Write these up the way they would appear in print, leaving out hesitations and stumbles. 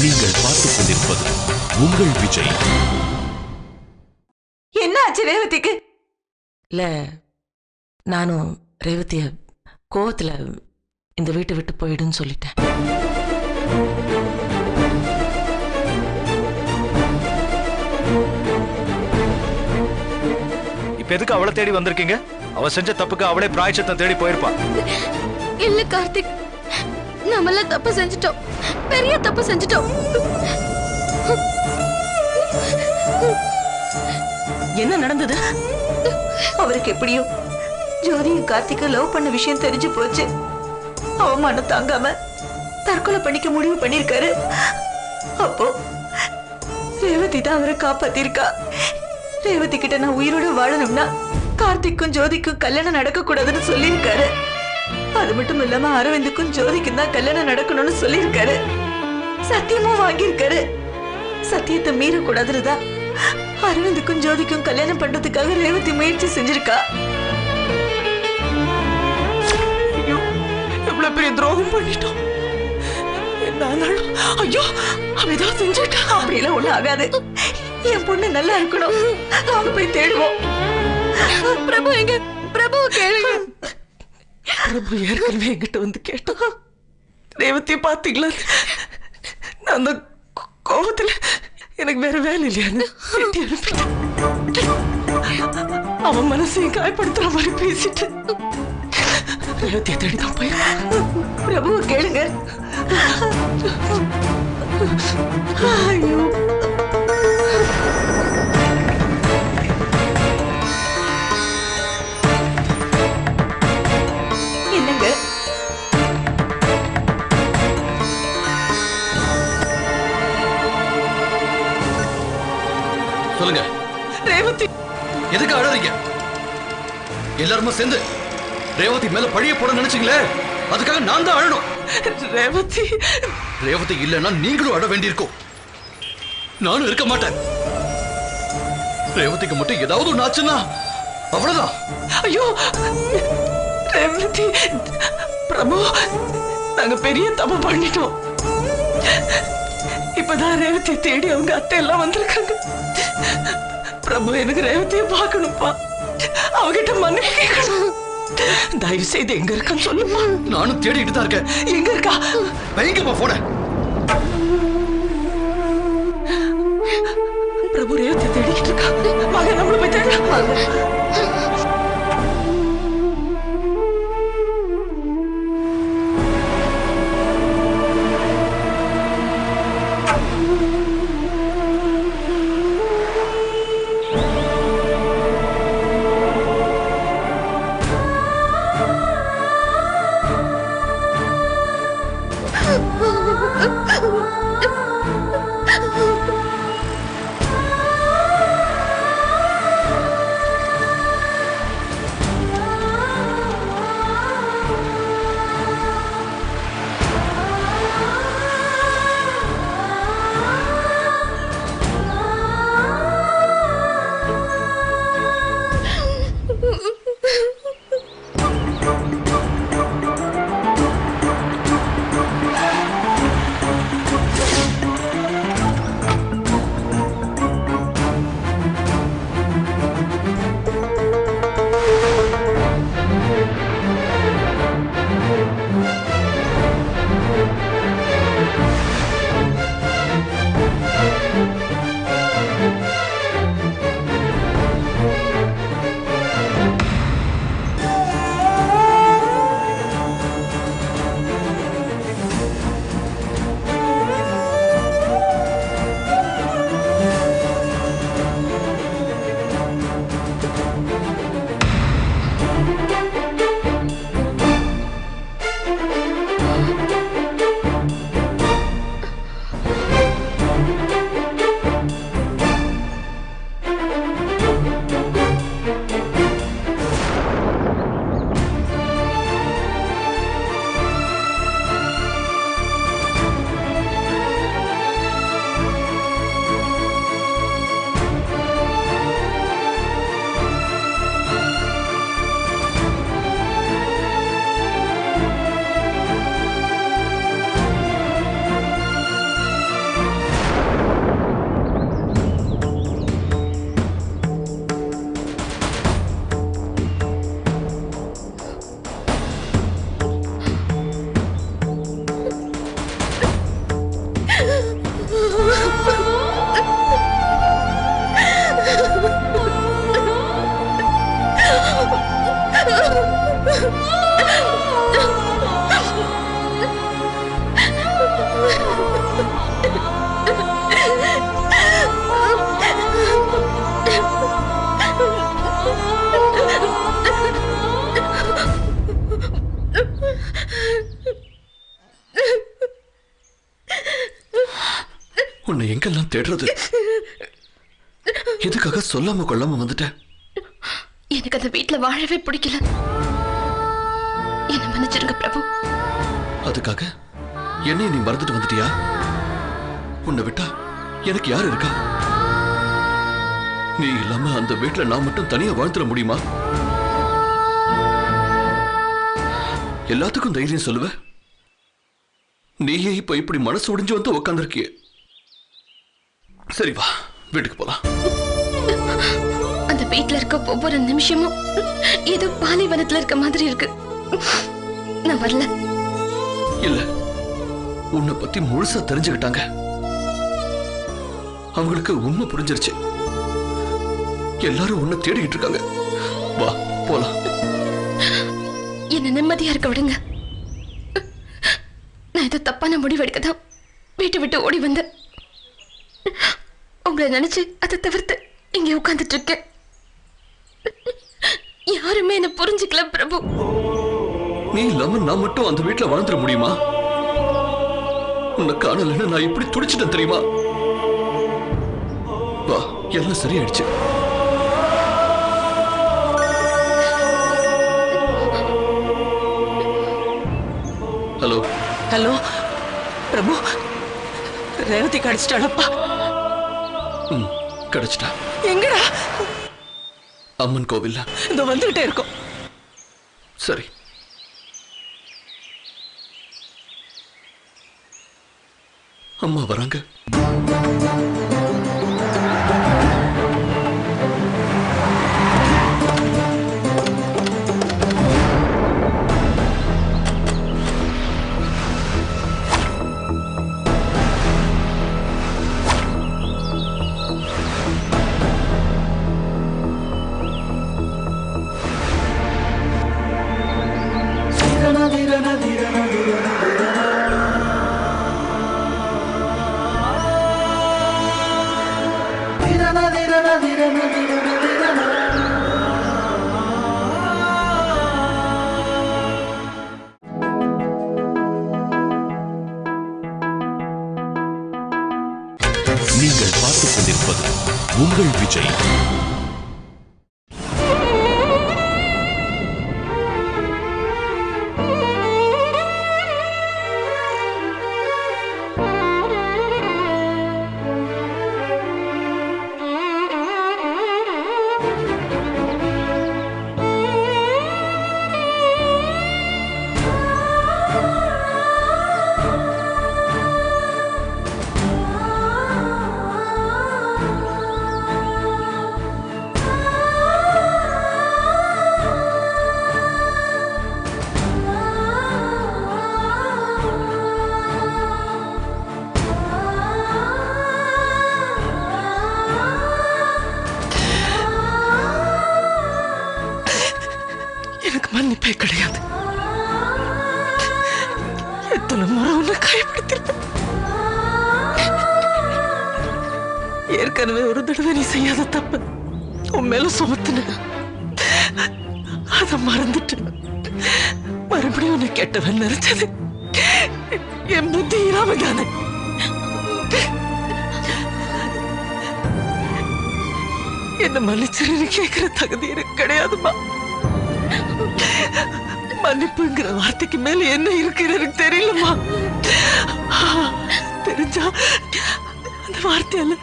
நீங்கள் பார்த்துக் கொண்டிருப்பது உங்கள் விஜய். என்ன ஆச்சு ரேவதிக்கு? இல்ல, நானும் ரேவதிய கோவத்துல இந்த வீட்டை விட்டு போயிடுன்னு சொல்லிட்டேன். இப்ப எதுக்கு அவளை தேடி வந்திருக்கீங்க? அவ செஞ்ச தப்புக்கு அவளே பிராயச்சித்தம் தேடி போயிருப்பா. இல்ல கார்த்திக், நம்மள தப்பு செஞ்சிட்டோம், பெரிய தப்பு செஞ்சிட்டோம். என்ன நடந்தது? அவருக்கு எப்படியோ ஜோதியும் கார்த்திக லவ் பண்ண விஷயம் தெரிஞ்சு போச்சு. அவமானம் தாங்காம தற்கொலை பண்ணிக்க முடிவு பண்ணிருக்காரு. அப்போ ரேவதி தான் அவரை காப்பாத்திருக்கா. ரேவதி கிட்ட நான் உயிரோட வாழணும்னா கார்த்திக்கும் ஜோதிக்கும் கல்யாணம் நடக்க கூடாதுன்னு சொல்லியிருக்காரு. அது மட்டும் இல்லாம அரவிந்துக்கும் ஜோதிக்கும் தான் கல்யாணம் நடக்கணும்னு சொல்லியிருக்காரு. சத்தியமும் வாங்கியிருக்காரு. சத்தியத்தை மீறக்கூடாதுதான் அரவிந்துக்கும் ஜோதிக்கும் கல்யாணம் பண்றதுக்காக ரேவதி முயற்சி செஞ்சிருக்கா. எவ்வளவு பெரிய துரோகம் பண்ணிட்டோம். என்னாலும் ஐயோ அவ ஏதாவது செஞ்சுட்டா. அப்படியெல்லாம் ஒண்ணும் ஆகாது. என் பொண்ணு நல்லா இருக்கணும். அவங்க போய் தேடுவோம். பிரபு எங்க? பிரபு கேளுங்க. பிரபு ஏற்கனவே என்கிட்ட வந்து கேட்டோம். ரேவதியை பாத்தீங்களா? நான் அந்த கோபத்துல எனக்கு வேற வேலை இல்லையான்னு அவன் மனசையும் காயப்படுத்துற மாதிரி பேசிட்டு ரேவதியை தேடிதான் போயிருக்கான். பிரபுவை கேளுங்க. ஐயோ, என்னங்க? சொல்லுங்க. ரேவதி எதுக்கு அழறீங்க? எல்லாருமே சேர்ந்து ரேவதி மேல பழிய போட நினைச்சீங்களே, அதுக்காக நான் தான் அழணும். ரேவதி இல்லைன்னா நீங்களும் அழ வேண்டியிருக்கும். நானும் இருக்க மாட்டேன். ரேவதிக்கு மட்டும் ஏதாவது ஒண்ணு ஆச்சுன்னா அவ்வளவுதான். ஐயோ ரேவதி, பிரபு நாங்க பெரிய தப்பு பண்ணிட்டோம். இப்பதான் ரேவதி தேடி அவங்க அத்தை எல்லாம் வந்திருக்காங்க. பிரபு, எனக்கு ரேவதியை பார்க்கணும்ப்பா. அவகிட்ட மன்னிப்பு கேட்கணும். தயவு செய்து எங்க இருக்கான்னு சொல்லுமா. நானும் தேடிட்டு தான் இருக்கேன். எங்க இருக்கா? வைங்கப்பா போன. பிரபு ரேவதியை தேடிக்கிட்டு இருக்கா. மக நம்மள போய் தேட. உன்னை எங்கெல்லாம் தேடுறது? எதுக்காக சொல்லாம கொள்ளாம வந்துட்டேன்? எனக்கு அந்த வீட்டுல வாழவே பிடிக்கல. என்ன மன்னிச்சிருங்க பிரபு. அதுக்காக என்னை நீ மறந்துட்டு வந்துட்டியா? உன்னை விட்டா எனக்கு யார் இருக்கா? நீ இல்லாம அந்த வீட்டுல நான் மட்டும் தனியா வாழ்ந்துட முடியுமா? எல்லாத்துக்கும் தைரியம் சொல்லுவ. நீயே இப்ப இப்படி மனசு உடைஞ்சு வந்து உட்கார்ந்திருக்கிய. சரி வா, வீட்டுக்கு போலாம். அந்த வீட்டுல இருக்க ஒவ்வொரு நிமிஷமும் ஏதோ பாலைவனத்துல இருக்க மாதிரி இருக்கு. நான் வரல. இல்ல, உன்னை பத்தி முழுசா தெரிஞ்சுக்கிட்டாங்க. அவங்களுக்கு உண்மை புரிஞ்சிருச்சு. எல்லாரும் உன்னை தேடிக்கிட்டு இருக்காங்க. வா போலாம். என்ன நிம்மதியா இருக்க விடுங்க. நான் ஏதோ தப்பான முடிவு எடுக்கதான் வீட்டை விட்டு ஓடி வந்தேன். உங்களை நினைச்சு அதை தவிர்த்து இங்க உட்கார்ந்துட்டு இருக்கேன். யாருமே என்ன புரிஞ்சுக்கல பிரபு. நீ இல்லாம நான் மட்டும் அந்த வீட்டுல வாழ்ந்துட முடியுமா? உன்னை காணலன்னு நான் இப்படி துடிச்சிட்டேன் தெரியுமா? வா, எல்லாம் சரியாயிடுச்சு. ஹலோ ஹலோ பிரபு, ரேவதி கிடைச்சிட்டாளப்பா? கிடைச்சிட்டா. எங்கடா? அம்மன் கோவில்ல. இந்த வந்துகிட்டே இருக்கோம். சரி. அம்மா வராங்க. நீங்கள் பார்த்துக் கொண்டிருப்பது உங்கள் விஜய். மன்னிப்பே கிடையாது. எத்தனை முறை உன்னை கைப்படுத்திருப்பேன். ஏற்கனவே ஒரு தடவை நீ செய்யாத தப்பு உன் மேல சுமத்துன. அத மறந்துட்டு மறுபடியும் உன்னை கெட்டவன் நினைச்சது என் புத்தி இல்லாம தானே. என்ன மன்னிச்சிருன்னு கேட்கிற தகுதி எனக்கு கிடையாதுமா. மன்னிப்புங்கிற வார்த்தைக்கு மேல என்ன இருக்குன்னு எனக்கு தெரியலமா. தெரிஞ்சா அந்த வார்த்தையால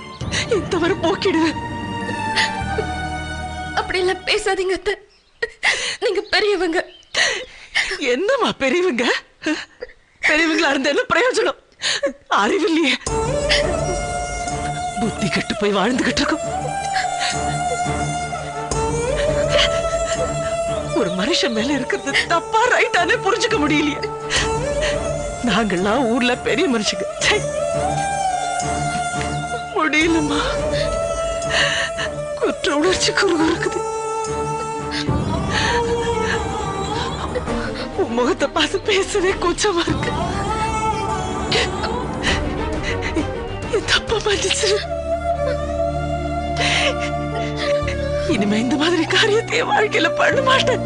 என் தவறு போக்கிடுவேன். அப்படி எல்லாம் பேசாதீங்க அத்தை. நீங்க பெரியவங்க. என்னமா பெரியவங்க? பெரியவங்களா இருந்த என்ன பிரயோஜனம்? அறிவில்லையே, புத்தி கெட்டு போய் வாழ்ந்துகிட்டு இருக்கும். ஒரு மனுஷன் மேல இருக்கிறது தப்பா ரைட்டானே புரிஞ்சுக்க முடியலையே. நாங்கெல்லாம் ஊர்ல பெரிய மனுஷங்க. முடியலமா, குற்ற உணர்ச்சி குறுகுறுக்குது. உன் முகத்தை பார்த்து பேசவே கூச்சமா இருக்கு. என் தப்பா மன்னிச்சிரு. இனிமே இந்த மாதிரி காரியத்தை வாழ்க்கையில பண்ண மாட்டேன்.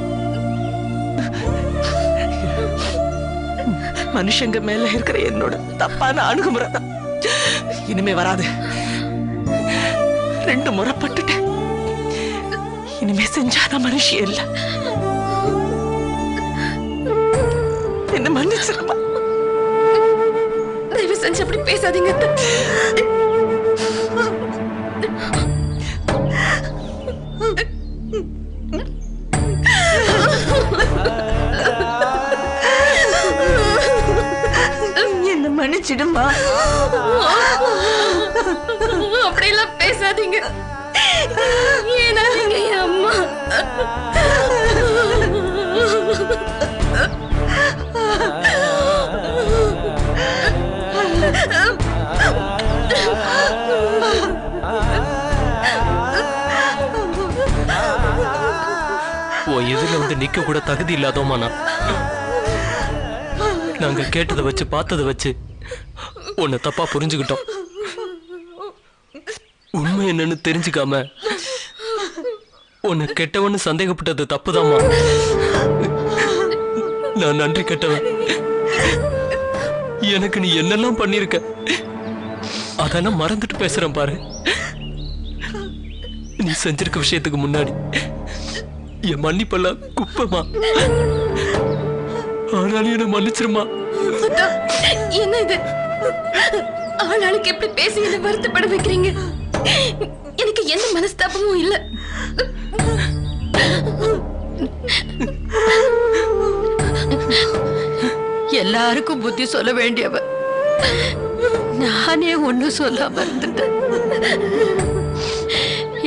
மனுஷங்க மேல இருக்கிற என்னோட தப்பான அணுகுமுறை தான் இனிமே வராது. 2 முறை பட்டுட்டேன். இனிமே செஞ்சாத மனுஷிய இல்ல. என்ன மன்னிச்சிருமா. தயவு செஞ்சு அப்படி பேசாதீங்க. என்ன மன்னிச்சிடுமா. அப்படியெல்லாம் பேசாதீங்க. ஏன்னா நீங்க என் அம்மா. உன் எதிரில வந்து நிக்க கூட தகுதி இல்லாதோமானா. நாங்க கேட்டதை வச்சு பார்த்ததை வச்சு உன்னை தப்பா புரிஞ்சுக்கிட்டோம். உண்மை என்னன்னு தெரிஞ்சுக்காம உன்னை கெட்டவன்னு சந்தேகப்பட்டது தப்புதாம்மா. நான் நன்றி கெட்டவன். எனக்கு நீ என்னெல்லாம் பண்ணிருக்க அதெல்லாம் மறந்துட்டு பேசுறேன் பாரு. நீ செஞ்சிருக்க விஷயத்துக்கு முன்னாடி என் மன்னிப்பெல்லாம் குப்பமா. ஆனாலும் என்ன மன்னிச்சிருமா. என்ன இது? ஆளாளுக்கு எப்படி பேசி என்ன வருத்தப்பட வைக்கிறீங்க? எனக்கு எந்த மனஸ்தாபமும் இல்ல. எல்லாருக்கும் புத்தி சொல்ல வேண்டியவ நானே ஒண்ணும் சொல்லாம இருந்துட்டேன்.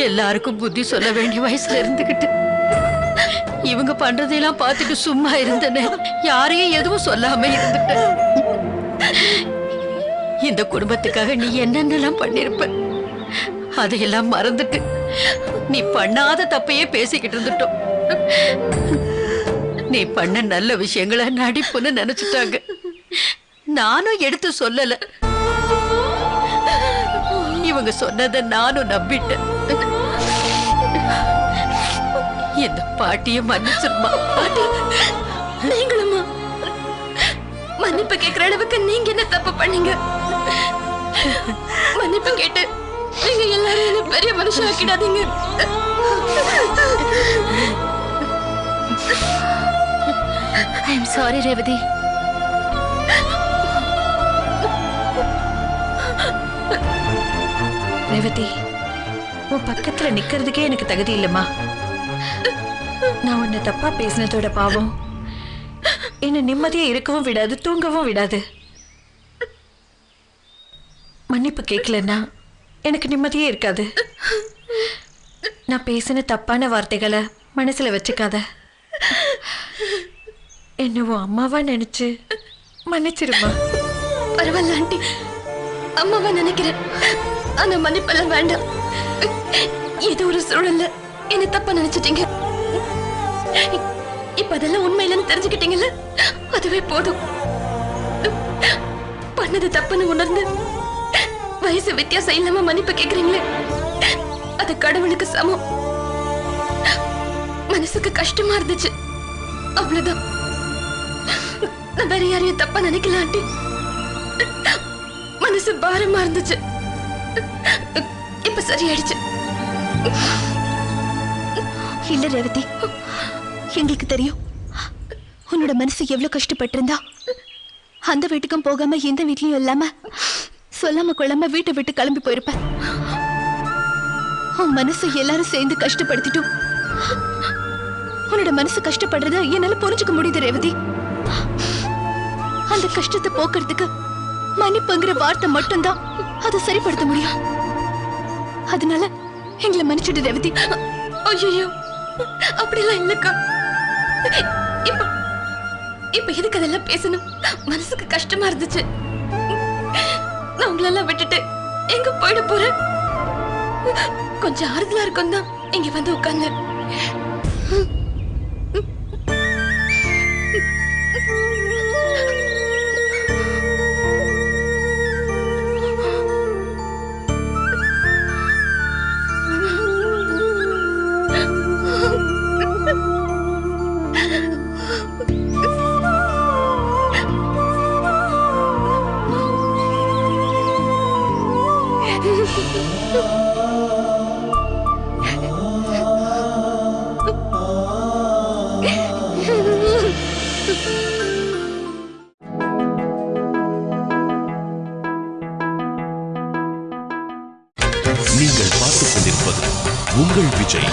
எல்லாருக்கும் புத்தி சொல்ல வேண்டிய வயசுல இருந்துகிட்டு இவங்க பண்றதையெல்லாம் பார்த்துட்டு சும்மா இருந்தனே. யாரையும் எதுவும் சொல்லாம இருந்துட்டேன். இந்த குடும்பத்துக்காக நீ என்னென்னலாம் பண்ணிருப்ப அதையெல்லாம் மறந்துட்டு நீ பண்ணாத தப்பையே பேசிக்கிட்டு இருந்துட்டோம். நீ பண்ண நல்ல விஷயங்களை நடிப்புன்னு நினைச்சிட்டாங்க. நானும் எடுத்து சொல்லல. இவங்க சொன்னதை நானும் நம்பிட்டேன். இந்த பாட்டிய மன்னிச்சிருமா. பாட்டி நீங்களுமா? மன்னிப்பு கேட்கிற அளவுக்கு நீங்க என்ன தப்பு பண்ணீங்க? மன்னிப்பு கேட்டு நீங்க எல்லாரும் என்ன பெரிய மனுஷன் ஆக்கிடாதீங்க. I am sorry Revathi. Revathi, உன் பக்கத்துல நிக்கிறதுக்கே எனக்கு தகுதி இல்லம்மா. நான் உன்னை தப்பா பேசினதோட பாவம் என்ன நிம்மதியா இருக்கவும் விடாது, தூங்கவும் விடாது. மன்னிப்பு கேட்கலன்னா எனக்கு நிம்மதியே இருக்காது. நான் பேசின தப்பான வார்த்தைகளை மனசுல வச்சுக்காத. என்ன உன் அம்மாவா நினைச்சு மன்னிச்சிருமா. பரவாயில்ல ஆண்டி, அம்மாவா நினைக்கிறேன். ஆனா மன்னிப்பெல்லாம் வேண்டாம். ஏதோ ஒரு சூழல்ல என்ன தப்பா நினைச்சிட்டீங்க. இப்ப அதெல்லாம் உண்மையிலன்னு தெரிஞ்சுக்கிட்டீங்கல்ல, அதுவே போதும். பண்ணது தப்புன்னு உணர்ந்து வயசு வித்தியாசம் இல்லாம மன்னிப்பு கேக்குறீங்களே, அது கடவுளுக்கு சமம். மனசுக்கு கஷ்டமா இருந்துச்சு, அவ்வளவுதான். நான் வேற யாரையும் தப்பா நினைக்கல ஆண்டி. மனசு பாரமா இருந்துச்சு, இப்ப சரியாயிடுச்சு. இல்ல ரேவதி, எங்களுக்கு தெரியும் உன்னோட மனசு எவ்வளவு கஷ்டப்பட்டிருந்தா. அந்த வீட்டுக்கும் போகாம எந்த வீட்லயும் இல்லாம சொல்லாம கொள்ளாம வீட்டை விட்டு கிளம்பி போயிருப்ப. உன் மனசு எல்லாரும் சேர்ந்து கஷ்டப்படுத்திட்டும். உன்னோட மனசு கஷ்டப்படுறத என்னால புரிஞ்சுக்க முடியுது ரேவதி. அந்த கஷ்டத்தை போக்குறதுக்கு மன்னிப்புங்கிற வார்த்தை மட்டும்தான் அதை சரிப்படுத்த முடியும். அதனால எங்களை மன்னிச்சுடு ரேவதி. ஐயோ, அப்படிலாம் இல்லக்கா. இப்ப எதுக்கு அதெல்லாம் பேசணும்? மனசுக்கு கஷ்டமா இருந்துச்சு. நான் உங்களெல்லாம் விட்டுட்டு எங்க போயிட போறேன்? கொஞ்சம் ஆறுதலா இருக்கும் தான் இங்க வந்து உட்கார்ந்து. நீங்கள் பார்த்துக் கொண்டிருப்பது உங்கள் விஜய்.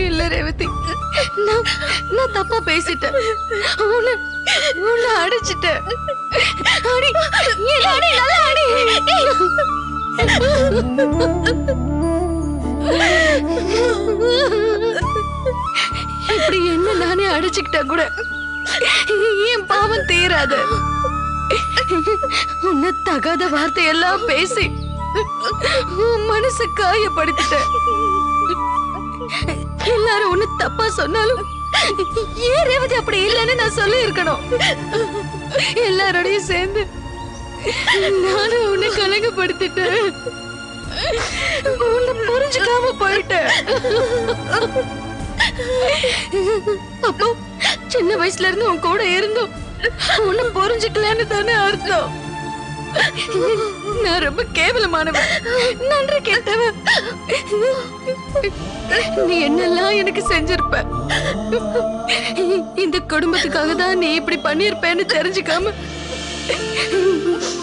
இல்ல ரேவதி, நான் தப்பா பேசிட்டேன். உன்னை அடிச்சிட்டேன். இப்படி என்ன நானே அடிச்சுக்கிட்டா கூட என் பாவம் தீராது. உன்னை தகாத வார்த்தையெல்லாம் பேசி உன் மனசு காயப்படுத்திட்ட. எல்லாரும் உன்னை தப்பா சொன்னாலும் ஏன் ரேவதி அப்படி இல்லைன்னு நான் சொல்லி இருக்கணும். எல்லாரோடையும் சேர்ந்து நானும் உன்னை கலங்கப்படுத்திட்டேன். உன்னை புரிஞ்சுக்காம போயிட்டேன். அப்போ சின்ன வயசுல இருந்து உன் கூட இருந்தோம் உன்னை புரிஞ்சுக்கலன்னு தானே அர்த்தம். நான் ரொம்ப கேவலமானவன், நன்றி கேட்டவன். நீ என்னெல்லாம் எனக்கு செஞ்சிருப்ப. இந்த குடும்பத்துக்காக தான் நீ இப்படி பண்ணிருப்பேன்னு தெரிஞ்சுக்காம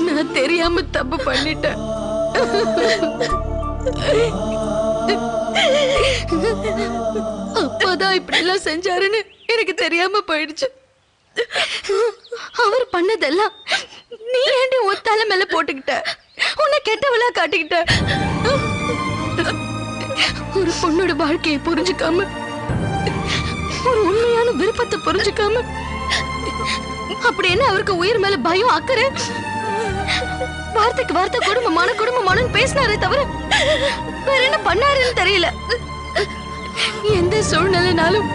நான் தெரியாம தப்பு பண்ணிட்டேன். அப்பாதான் இப்படி எல்லாம் செஞ்சாருன்னு எனக்கு தெரியாம போயிடுச்சு. அவர் பண்ணதெல்லாம் நீ ஏண்டி உன் தலை மேல போட்டுக்கிட்ட, உன்னை கெட்டவளா காட்டிக்கிட்ட. ஒரு பொண்ணோட வாழ்க்கையை புரிஞ்சுக்காம, ஒரு உண்மையான விருப்பத்தை புரிஞ்சுக்காம, அப்படி என்ன அவருக்கு உயிர் மேல பயம் அக்கறை, வார்த்தைக்கு வார்த்தை குடும்பமான பேசினாரே தவிர வேற என்ன பண்ணாருன்னு தெரியல. எந்த சூழ்நிலைனாலும்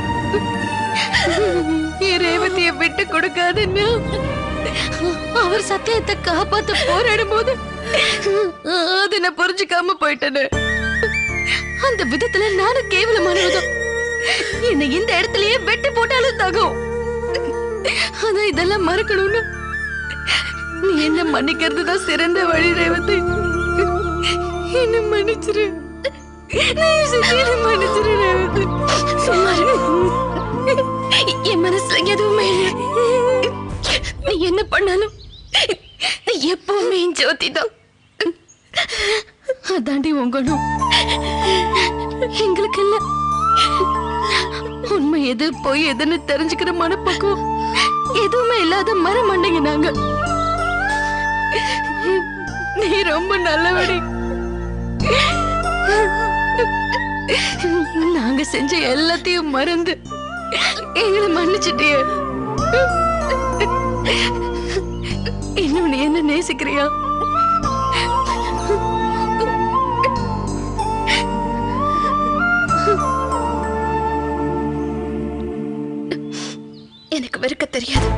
ரேவதியை விட்டு கொடுக்காதுன்னு அவர் சத்தியத்தை காப்பாத்த போராடும் போது அதை நான் புரிஞ்சுக்காம போயிட்டேன்னு. அந்த விதத்துல நானும் கேவலமானதும். என்னை இந்த இடத்துலயே வெட்டி போட்டாலும் தகும். ஆனா இதெல்லாம் மறக்கணும்னு நீ என்ன மன்னிக்கிறது தான் சிறந்த வழி ரேவதி. என்ன மன்னிச்சிரு, மன்னிச்சிரு ரேவதி. என் மனசுல எதுவுமே நீ என்ன பண்ணாலும் எப்பவுமே ஜோதி தான். அதாண்டி உங்களும் எங்களுக்கு இல்ல. உண்மை எது போய் எதுன்னு தெரிஞ்சுக்கிற மனப்பக்குவம் எதுவுமே இல்லாத மரமண்டைங்க நாங்க. நீ ரொம்ப நல்லபடி. நாங்க செஞ்ச எல்லாத்தையும் மறந்து எங்களை மன்னிச்சிட்டிய. இன்னும் நீ என்ன நேசிக்கிறியா? எனக்கு வெறுக்க தெரியாது.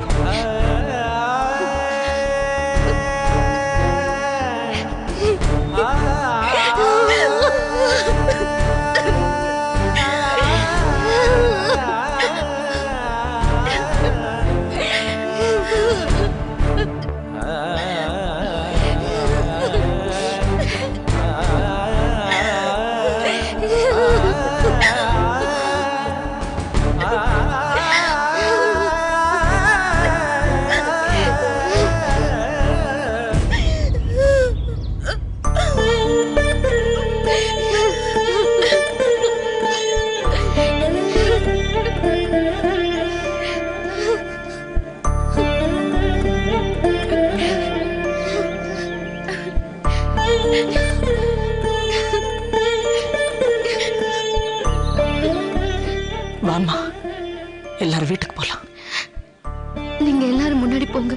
நீங்க எல்லாரும் முன்னாடி போங்க,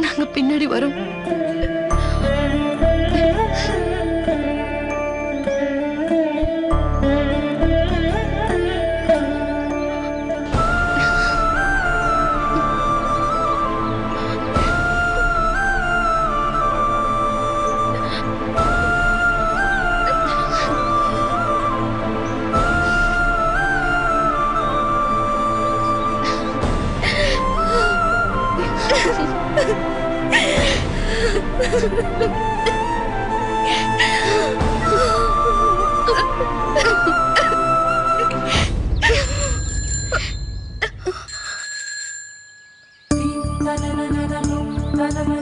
நாங்க பின்னாடி வரோம். Na na na na na na na